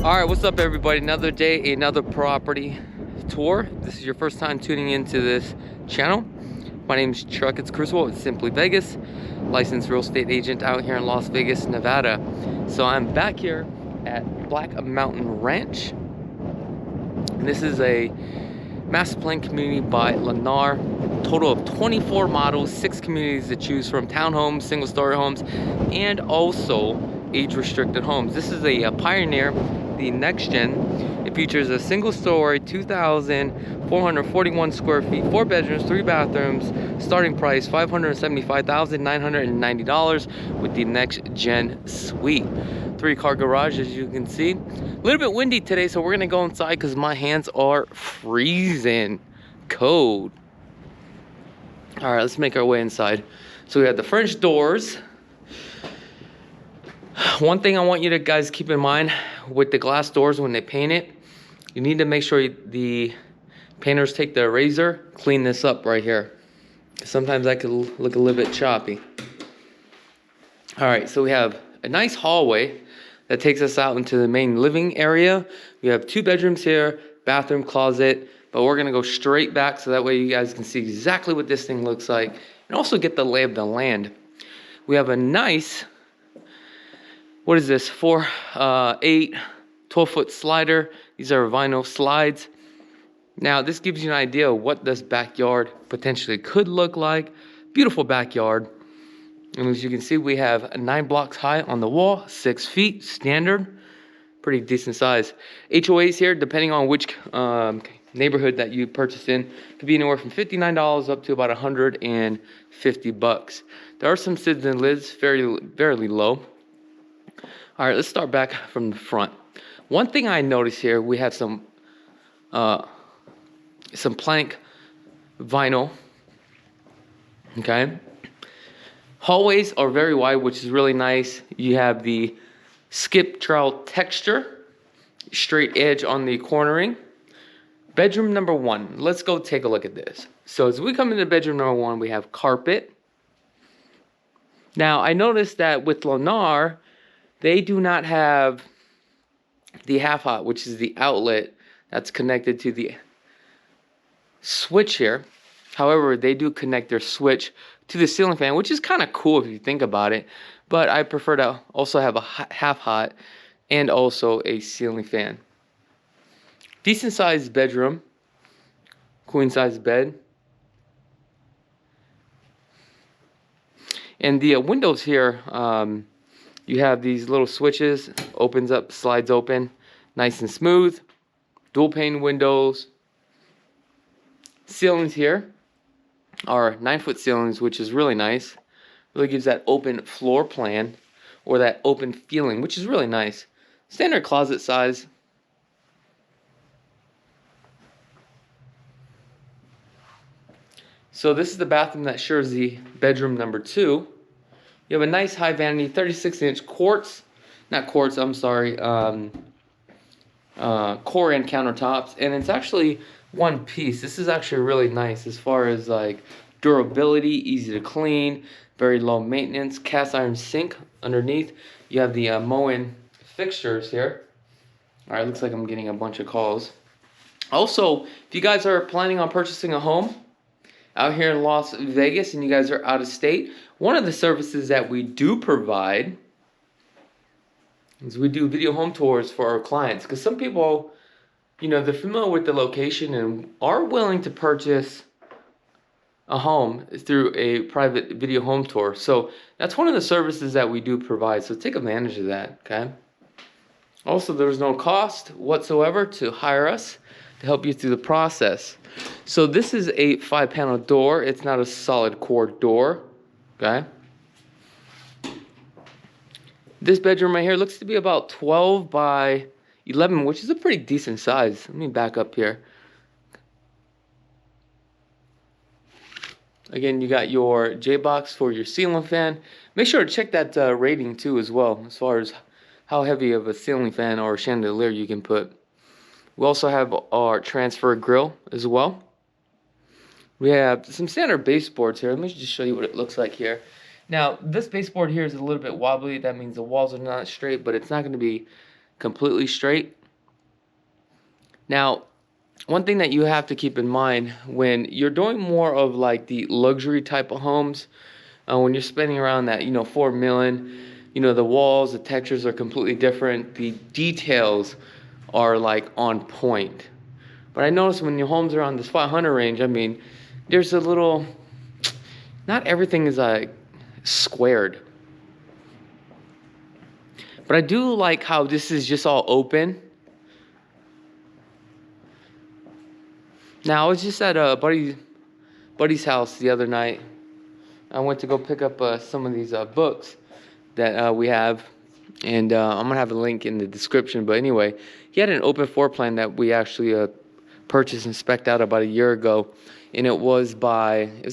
All right, what's up everybody? Another day, another property tour. If this is your first time tuning into this channel, my name is Chakits with Simply Vegas, licensed real estate agent out here in Las Vegas, Nevada. So I'm back here at Black Mountain Ranch. And this is a master plan community by Lennar. Total of 24 models, 6 communities to choose from: townhomes, single story homes, and also age restricted homes. This is a Pioneer, the next gen. It features a single story, 2,441 square feet, 4 bedrooms, 3 bathrooms. Starting price $575,990 with the next gen suite. 3-car garage, as you can see. A little bit windy today, so we're gonna go inside because my hands are freezing cold. All right, let's make our way inside. So we have the French doors. One thing I want you to guys keep in mind with the glass doors when they paint it, you need to make sure the painters take the razor, clean this up right here. Sometimes that could look a little bit choppy. All right, so we have a nice hallway that takes us out into the main living area. We have 2 bedrooms here, bathroom, closet, but we're gonna go straight back so that way you guys can see exactly what this thing looks like and also get the lay of the land. We have a nice, what is this, 4, 8, 12-foot slider. These are vinyl slides. Now, this gives you an idea of what this backyard potentially could look like. Beautiful backyard. And as you can see, we have 9 blocks high on the wall, 6 feet, standard. Pretty decent size. HOAs here, depending on which neighborhood that you purchase in, could be anywhere from $59 up to about $150. There are some sids and lids, very low. All right, let's start back from the front. One thing I noticed here, we have some plank vinyl. Okay. Hallways are very wide, which is really nice. You have the skip trowel texture, straight edge on the cornering. Bedroom number 1. Let's go take a look at this. So as we come into bedroom number 1, we have carpet. Now, I noticed that with Lennar, they do not have the half-hot, which is the outlet that's connected to the switch here. However, they do connect their switch to the ceiling fan, which is kind of cool if you think about it. But I prefer to also have a half-hot and also a ceiling fan. Decent sized bedroom, queen size bed. And the windows here, you have these little switches, opens up, slides open, nice and smooth. Dual pane windows. Ceilings here are 9-foot ceilings, which is really nice. Really gives that open floor plan or that open feeling, which is really nice. Standard closet size. So this is the bathroom that shares the bedroom number 2. You have a nice high vanity, 36-inch quartz, not quartz, I'm sorry, core and countertops, and it's actually one piece. This is actually really nice as far as like durability, easy to clean, very low maintenance, cast iron sink underneath. You have the Moen fixtures here. All right, looks like I'm getting a bunch of calls. Also, if you guys are planning on purchasing a home out here in Las Vegas and you guys are out of state, one of the services that we do provide is we do video home tours for our clients, because some people, you know, they're familiar with the location and are willing to purchase a home through a private video home tour. So that's one of the services that we do provide, so take advantage of that. Okay. Also, there's no cost whatsoever to hire us to help you through the process. So this is a 5-panel door. It's not a solid core door. Okay. This bedroom right here looks to be about 12 by 11, which is a pretty decent size. Let me back up here. Again, you got your J-box for your ceiling fan. Make sure to check that rating too as well, as far as how heavy of a ceiling fan or chandelier you can put. We also have our transfer grill as well. We have some standard baseboards here. Let me just show you what it looks like here. Now, this baseboard here is a little bit wobbly. That means the walls are not straight, but it's not going to be completely straight. Now, one thing that you have to keep in mind when you're doing more of like the luxury type of homes, when you're spending around that, 4 million, the walls, the textures are completely different. The details are like on point. But I noticed when your homes are on this 500 range, I mean, there's a little, not everything is like squared. But I do like how this is just all open. Now, I was just at a buddy's house the other night. I went to go pick up some of these books that we have, and I'm gonna have a link in the description. But anyway, he had an open floor plan that we actually purchased and spec'd out about a year ago, and it was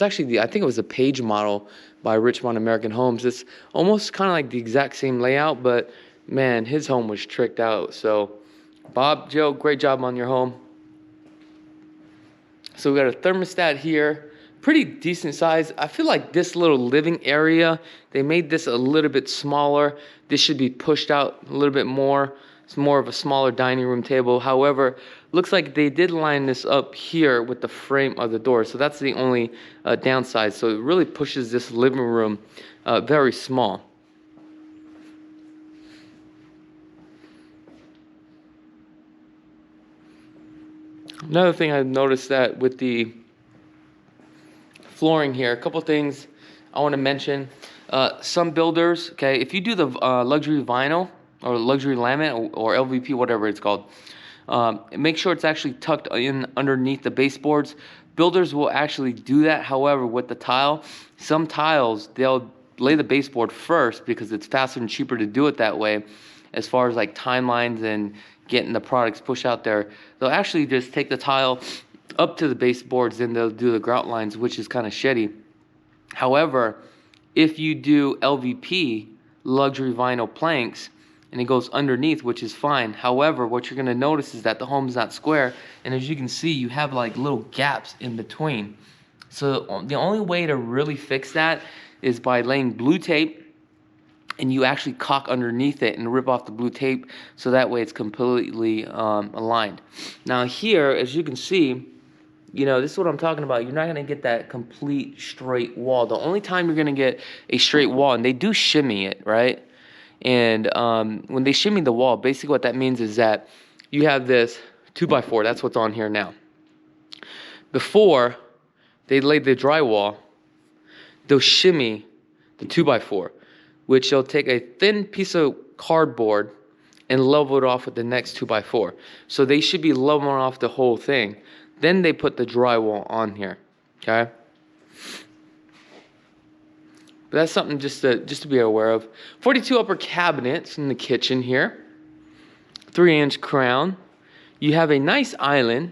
actually I think it was a Page model by Richmond American Homes. It's almost kind of like the exact same layout, but man, his home was tricked out. So, Bob, Joe, great job on your home. So we got a thermostat here, pretty decent size. I feel like this little living area, they made this a little bit smaller. This should be pushed out a little bit more. It's more of a smaller dining room table. However, looks like they did line this up here with the frame of the door. So that's the only downside. So it really pushes this living room very small. Another thing I've noticed that with the flooring here, a couple things I want to mention. Some builders, okay, if you do the luxury vinyl or luxury laminate or LVP, whatever it's called, make sure it's actually tucked in underneath the baseboards. Builders will actually do that. However, with the tile, some tiles, they'll lay the baseboard first because it's faster and cheaper to do it that way, as far as like timelines and getting the products pushed out there. They'll actually just take the tile up to the baseboards, then they'll do the grout lines, which is kind of shitty. However, if you do LVP, luxury vinyl planks, and it goes underneath, which is fine. However, what you're gonna notice is that the home's not square, and as you can see, you have like little gaps in between. So the only way to really fix that is by laying blue tape, and you actually caulk underneath it and rip off the blue tape, so that way it's completely aligned. Now here, as you can see, this is what I'm talking about. You're not gonna get that complete straight wall. The only time you're gonna get a straight wall, and they do shimmy it, right? And when they shimmy the wall, basically what that means is that you have this 2x4, that's what's on here now. Before they lay the drywall, they'll shimmy the 2x4, which they'll take a thin piece of cardboard and level it off with the next 2x4. So they should be leveling off the whole thing. Then they put the drywall on here, okay? But that's something just to be aware of. 42 upper cabinets in the kitchen here. 3-inch crown. You have a nice island.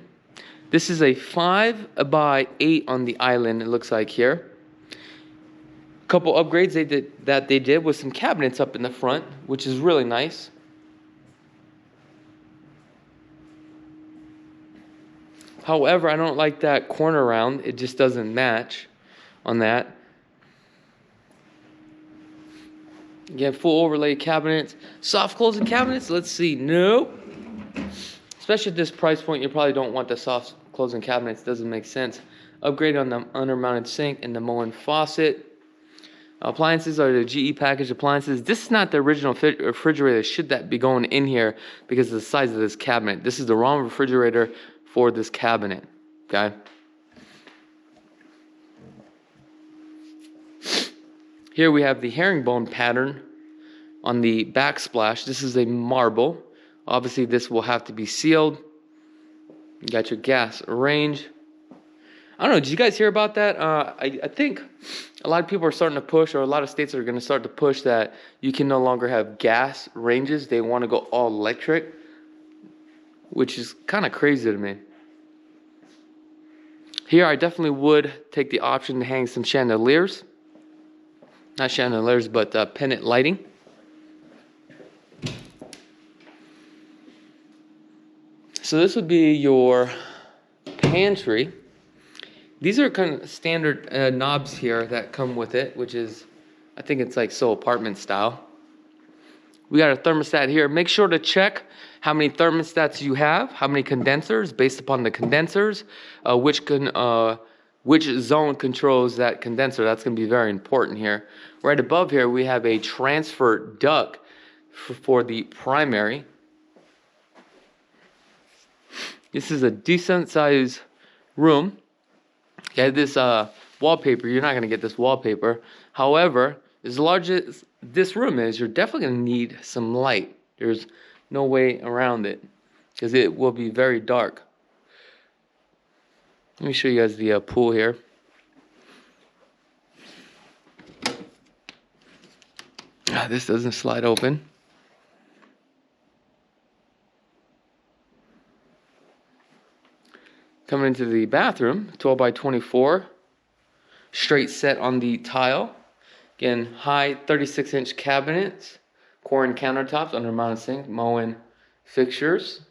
This is a 5x8 on the island, it looks like here. Couple upgrades they did with some cabinets up in the front, which is really nice. However, I don't like that corner round. It just doesn't match on that. Again, full overlay cabinets. Soft closing cabinets, let's see. Nope. Especially at this price point, you probably don't want the soft closing cabinets. Doesn't make sense. Upgrade on the undermounted sink and the Moen faucet. Appliances are the GE package appliances. This is not the original refrigerator. Should that be going in here because of the size of this cabinet? This is the wrong refrigerator for this cabinet, okay? Here we have the herringbone pattern on the backsplash. This is a marble. Obviously, this will have to be sealed. You got your gas range. I don't know, did you guys hear about that? I think a lot of people are starting to push, or a lot of states are going to start to push that you can no longer have gas ranges. They want to go all electric, which is kind of crazy to me. Here, I definitely would take the option to hang some chandeliers. Not chandeliers, but pendant lighting. So this would be your pantry. These are kind of standard knobs here that come with it, which is, I think it's like so apartment style. We got a thermostat here. Make sure to check how many thermostats you have, how many condensers. Based upon the condensers, which zone controls that condenser. That's going to be very important here. Right above here, we have a transfer duct for the primary. This is a decent size room. Okay, this wallpaper, you're not going to get this wallpaper. However, as large as this room is, you're definitely going to need some light. There's no way around it because it will be very dark. Let me show you guys the pool here. This doesn't slide open. Coming into the bathroom, 12 by 24, straight set on the tile. Again, high 36-inch cabinets, Corin countertops, under mounted sink, Moen fixtures.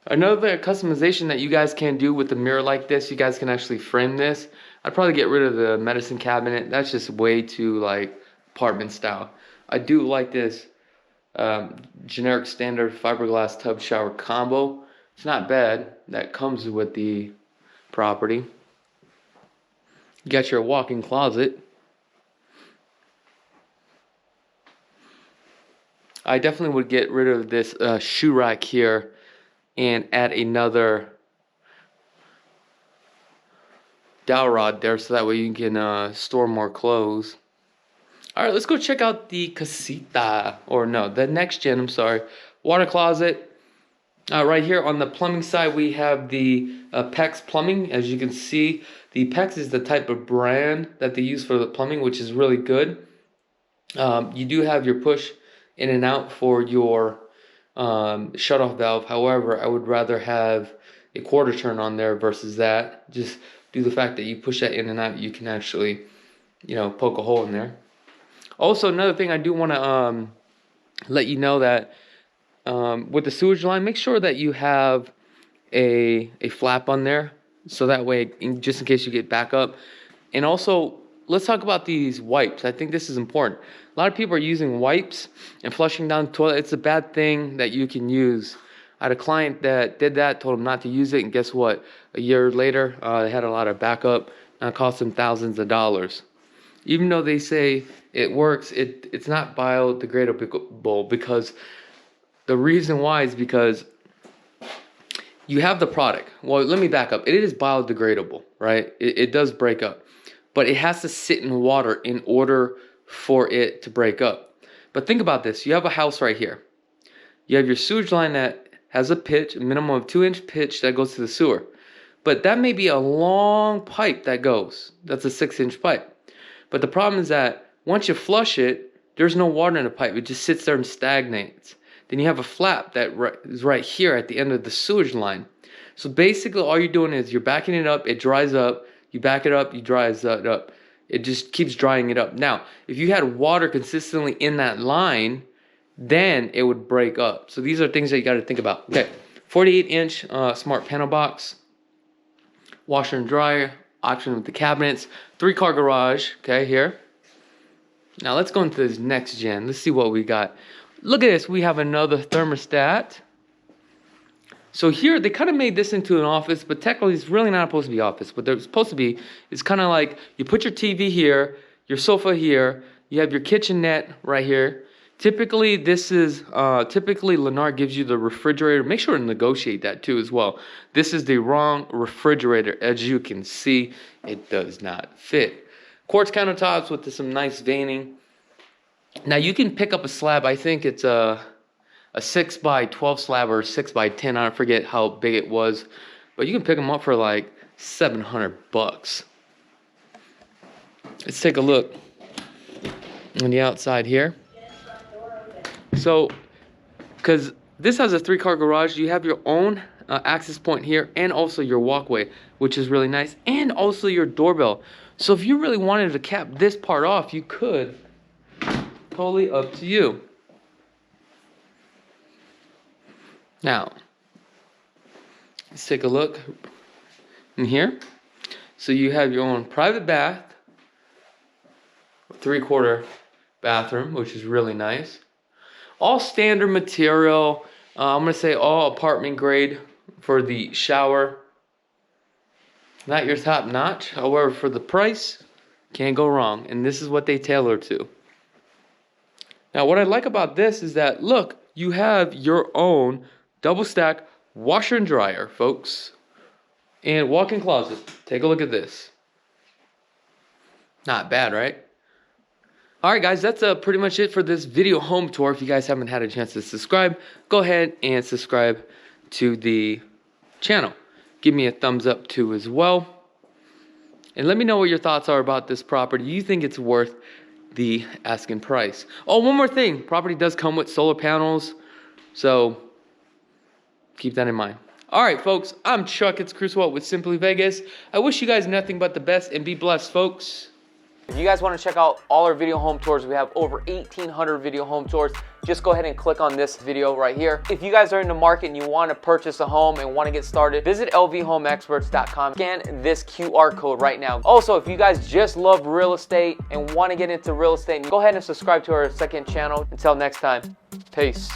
Another customization that you guys can do with a mirror like this, you guys can actually frame this. I'd probably get rid of the medicine cabinet. That's just way too like apartment style. I do like this generic standard fiberglass tub shower combo. It's not bad. That comes with the property. You got your walk-in closet. I definitely would get rid of this shoe rack here and add another dowel rod there so that way you can store more clothes. Alright, let's go check out the casita, or no, the next gen, I'm sorry. Water closet. Right here on the plumbing side we have the PEX plumbing. As you can see, the PEX is the type of brand that they use for the plumbing, which is really good. You do have your push in and out for your shutoff valve. However, I would rather have a quarter turn on there versus that. Just due to the fact that you push that in and out, you can actually, you know, poke a hole in there. Also, another thing I do want to let you know that with the sewage line, make sure that you have a flap on there, so that way, just in case you get backup. And also, let's talk about these wipes. I think this is important. A lot of people are using wipes and flushing down the toilet. It's a bad thing that you can use. I had a client that did that, told him not to use it, and guess what? A year later, they had a lot of backup, and it cost them thousands of dollars. Even though they say it works, it's not biodegradable, because the reason why is because you have the product. Well, let me back up. It is biodegradable, right? It does break up, but it has to sit in water in order for it to break up. But think about this. You have a house right here. You have your sewage line that has a pitch, a minimum of 2-inch pitch that goes to the sewer. But that may be a long pipe that goes. That's a 6-inch pipe. But the problem is that once you flush it, there's no water in the pipe. It just sits there and stagnates. Then you have a flap that is right here at the end of the sewage line. So basically all you're doing is you're backing it up, it dries up, you back it up, you dries it up. It just keeps drying it up. Now, if you had water consistently in that line, then it would break up. So these are things that you got to think about. Okay, 48-inch smart panel box, washer and dryer, option with the cabinets, 3-car garage, okay, here. Now let's go into this next gen. Let's see what we got. Look at this, we have another thermostat. So here, they kind of made this into an office, but technically it's really not supposed to be office. What they're supposed to be is kind of like, you put your TV here, your sofa here, you have your kitchenette right here. Typically, this is, Lennar gives you the refrigerator. Make sure to negotiate that too as well. This is the wrong refrigerator. As you can see, it does not fit. Quartz countertops with some nice veining. Now you can pick up a slab. I think it's a 6 by 12 slab or 6 by 10. I forget how big it was, but you can pick them up for like $700. Let's take a look on the outside here. So, because this has a 3-car garage, you have your own access point here and also your walkway, which is really nice, and also your doorbell. So if you really wanted to cap this part off, you could. Totally up to you. Now, let's take a look in here. So you have your own private bath, 3/4 bathroom, which is really nice. All standard material. I'm gonna say all apartment grade for the shower. Not your top notch, however, for the price, can't go wrong. And this is what they tailor to. Now, what I like about this is that, look, you have your own double stack washer and dryer, folks. And walk-in closet. Take a look at this. Not bad, right? Alright guys, that's pretty much it for this video home tour. If you guys haven't had a chance to subscribe, go ahead and subscribe to the channel. Give me a thumbs up too as well. And let me know what your thoughts are about this property. Do you think it's worth the asking price? Oh, one more thing. Property does come with solar panels, so keep that in mind. Alright folks, I'm Chakits Krulsawat with Simply Vegas. I wish you guys nothing but the best and be blessed, folks. If you guys want to check out all our video home tours, we have over 1,800 video home tours. Just go ahead and click on this video right here. If you guys are in the market and you want to purchase a home and want to get started, visit lvhomeexperts.com. Scan this QR code right now. Also, if you guys just love real estate and want to get into real estate, go ahead and subscribe to our second channel. Until next time, peace.